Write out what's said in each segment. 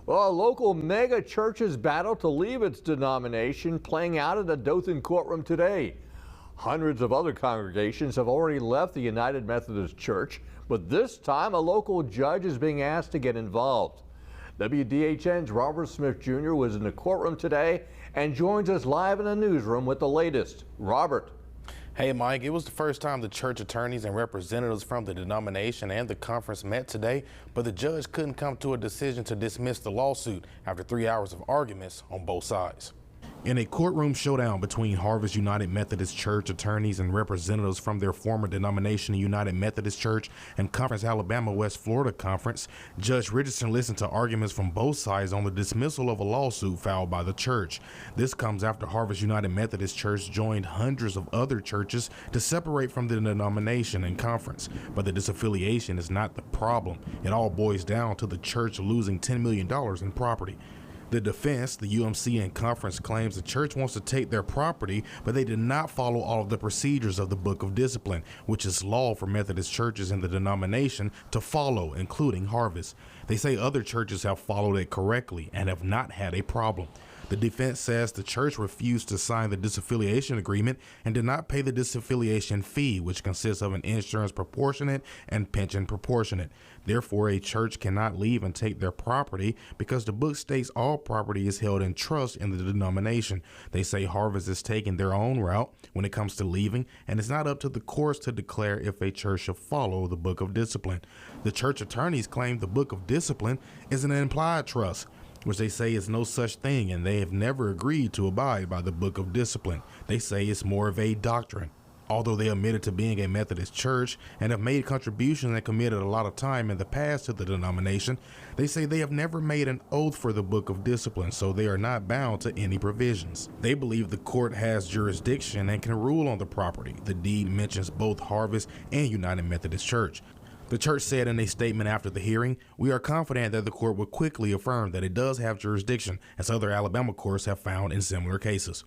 Well, a local mega church's battle to leave its denomination playing out at a Dothan courtroom today. Hundreds of other congregations have already left the United Methodist Church, but this time a local judge is being asked to get involved. WDHN's Robert Smith Jr. was in the courtroom today and joins us live in the newsroom with the latest. Robert. Hey Mike, it was the first time the church attorneys and representatives from the denomination and the conference met today, but the judge couldn't come to a decision to dismiss the lawsuit after 3 hours of arguments on both sides. In a courtroom showdown between Harvest United Methodist Church attorneys and representatives from their former denomination, United Methodist Church, and Conference Alabama West Florida Conference, Judge Richardson listened to arguments from both sides on the dismissal of a lawsuit filed by the church. This comes after Harvest United Methodist Church joined hundreds of other churches to separate from the denomination and conference. But the disaffiliation is not the problem. It all boils down to the church losing $10 million in property. The defense, the UMC and conference, claims the church wants to take their property, but they did not follow all of the procedures of the Book of Discipline, which is law for Methodist churches in the denomination to follow, including Harvest. They say other churches have followed it correctly and have not had a problem. The defense says the church refused to sign the disaffiliation agreement and did not pay the disaffiliation fee, which consists of an insurance proportionate and pension proportionate. Therefore, a church cannot leave and take their property because the book states all property is held in trust in the denomination. They say Harvest is taking their own route when it comes to leaving, and it's not up to the courts to declare if a church should follow the Book of Discipline. The church attorneys claim the Book of Discipline is an implied trust, which they say is no such thing, and they have never agreed to abide by the Book of Discipline. They say it's more of a doctrine. Although they admitted to being a Methodist church and have made contributions and committed a lot of time in the past to the denomination, they say they have never made an oath for the Book of Discipline, so they are not bound to any provisions. They believe the court has jurisdiction and can rule on the property. The deed mentions both Harvest and United Methodist Church. The church said in a statement after the hearing, "We are confident that the court will quickly affirm that it does have jurisdiction, as other Alabama courts have found in similar cases."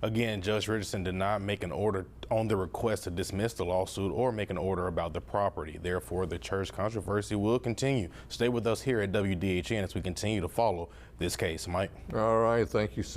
Again, Judge Richardson did not make an order on the request to dismiss the lawsuit or make an order about the property. Therefore, the church controversy will continue. Stay with us here at WDHN as we continue to follow this case. Mike. All right. Thank you, sir.